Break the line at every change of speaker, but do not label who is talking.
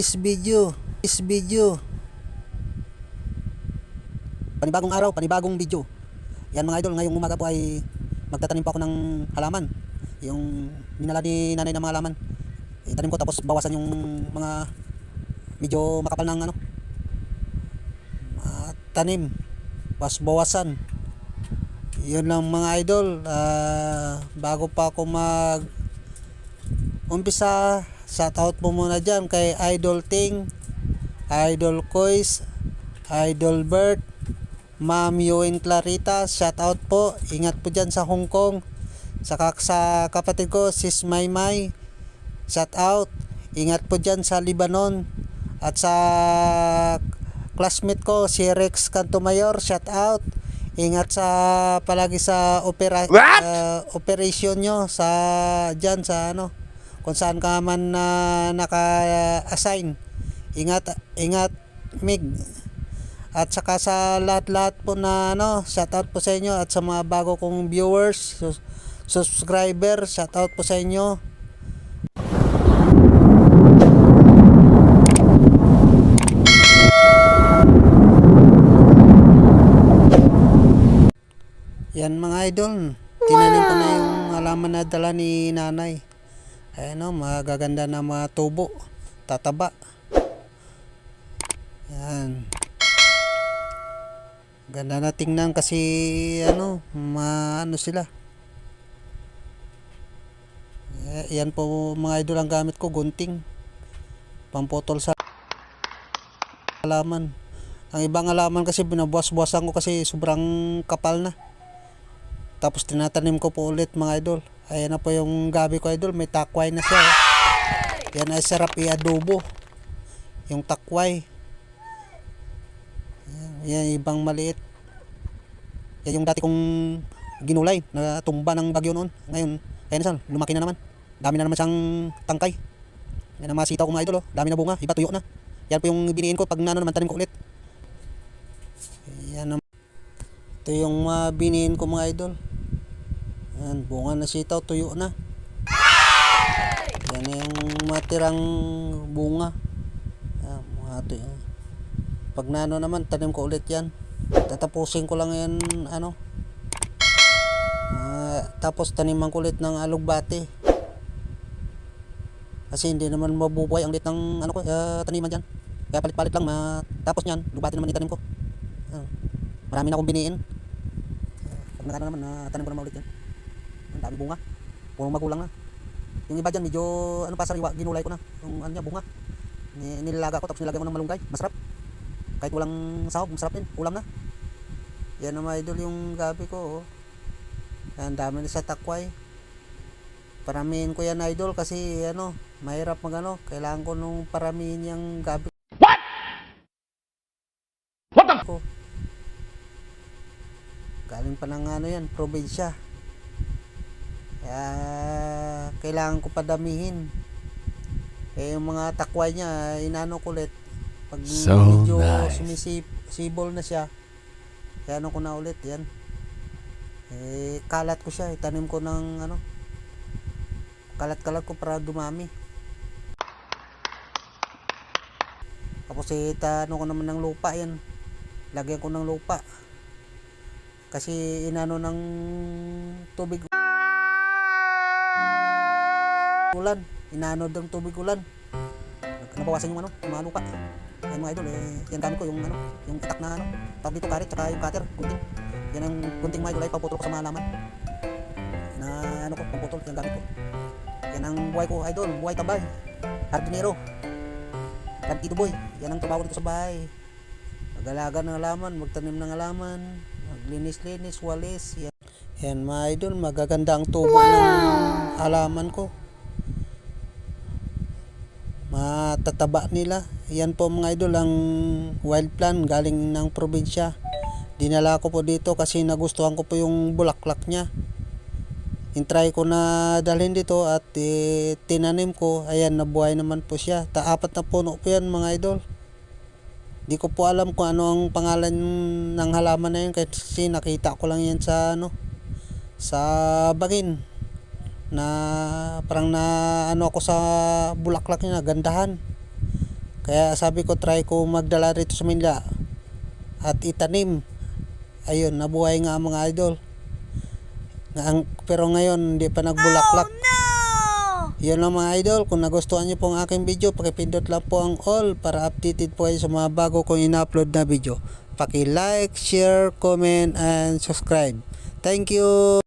This video, panibagong araw, panibagong video. Yan mga idol, ngayong umaga po ay magtatanim po ako ng halaman. Yung minala ni nanay ng mga halaman, itanim ko tapos bawasan yung mga medyo makapal ng tanim, bawasan. Yun lang mga idol. Bago pa ako mag umpisa, shoutout po muna dyan kay Idol Ting, Idol Kois, Idol Bert, Ma'am Yoin Clarita, shoutout po. Ingat po dyan sa Hong Kong. Saka sa kapatid ko Sis Maymay, shoutout. Ingat po dyan sa Lebanon. At sa classmate ko si Rex Cantomayor, shoutout. Ingat sa palagi sa operation nyo sa dyan sa kung saan ka man naka-assign. Ingat Mig. At saka sa lahat-lahat po na shoutout po sa inyo, at sa mga bago kong viewers, subscriber, shoutout po sa inyo. Yan mga idol, tinanim ko na yung halaman na dala ni nanay. Ayan magaganda na mga tubo, tataba. Yan. Ganda na tingnan kasi sila. Yan po mga idol, ang gamit ko gunting, pamputol sa halaman. Ang ibang halaman kasi binabuwas-buwasan ko kasi sobrang kapal na. Tapos tinatanim ko po ulit mga idol. Ayan na po yung gabi ko idol, may takway na siya. Yan ay sarap i-adobo, yung takway. Yan ibang maliit. Yan yung dati kong ginulay na tumba ng bagyo noon. Ngayon, ayan lumaki na naman. Dami na naman siyang tangkay. Yan ang mga sitaw ko mga idol, dami na bunga, iba tuyo na. Yan po yung biniin ko pag naman tanim ko ulit. Yan naman. Ito yung biniin ko mga idol. Yan, bunga na sitaw, tuyo na. Yan na yung matirang bunga. Yan, mga tuyo. Pag naman, tanim ko ulit yan. Tatapusin ko lang yan, tapos taniman ko ulit ng alugbati. Kasi hindi naman mabubuhay ang lit ng taniman dyan. Kaya palit-palit lang, tapos nyan, alugbati naman itanim ko. Marami na akong biniin. Pag naman, tanim ko naman ulit yan. Ang dami bunga, puro magulang na. Yung iba dyan medyo pa sariwa, ginulay ko na yung bunga, nilalaga ko tapos nilagay mo ng malunggay, masarap. Kahit walang sahog, masarap din, ulam na. Yan ang mga idol yung gabi ko. Ang dami na sa takway. Paramihin ko yan idol kasi mahirap kailangan ko nung paramihin yung gabi ko. Galing pa ng yan, probinsya. Kaya kailangan ko padamihin. Yung mga takway niya ko ulit pag medyo sumisibol na siya. Kaya ko na ulit yan. Kalat ko siya, itanim ko ng kalat-kalat ko para dumami. Tapos ko naman ng lupa yan. Lagyan ko ng lupa. Kasi ng tubig ulan, ng tubig ulan. Nabawasan yung mga lupa. Yan mga idol, yan gamit ko yung itak na tawag dito, karit, tsaka yung cutter, gunting. Yan ang gunting mga idol ay paputol ko sa mga halaman. Na pamputol, yan gamit ko. Yan ang buhay ko idol, buhay tabay. Hardinero. Kantito boy, yan ang trabaho dito sa bahay. Mag-alaga ng halaman, magtanim ng halaman, maglinis-linis, walis. Yan mga idol, magaganda ang tubo ng halaman ko. Matataba nila. Yan po mga idol ang wild plant galing ng probinsya. Dinala ko po dito kasi nagustuhan ko po yung bulaklak niya. Intry ko na dalhin dito at tinanim ko. Ayan, nabuhay naman po siya. Apat na puno po yan mga idol. Di ko po alam kung ano ang pangalan ng halaman na yun kasi nakita ko lang yan sa sa bagin. na parang na ako sa bulaklak niya, gandahan. Kaya sabi ko try ko magdala rito sa Manila at itanim. Ayun, nabuhay nga mga idol. Pero ngayon hindi pa nagbulaklak.
Oh, no!
Yun lang mga idol, kung nagustuhan nyo po ang aking video, pakipindot lang po ang all para updated po kayo sa mga bago kong in-upload na video. Paki-like, share, comment, and subscribe. Thank you!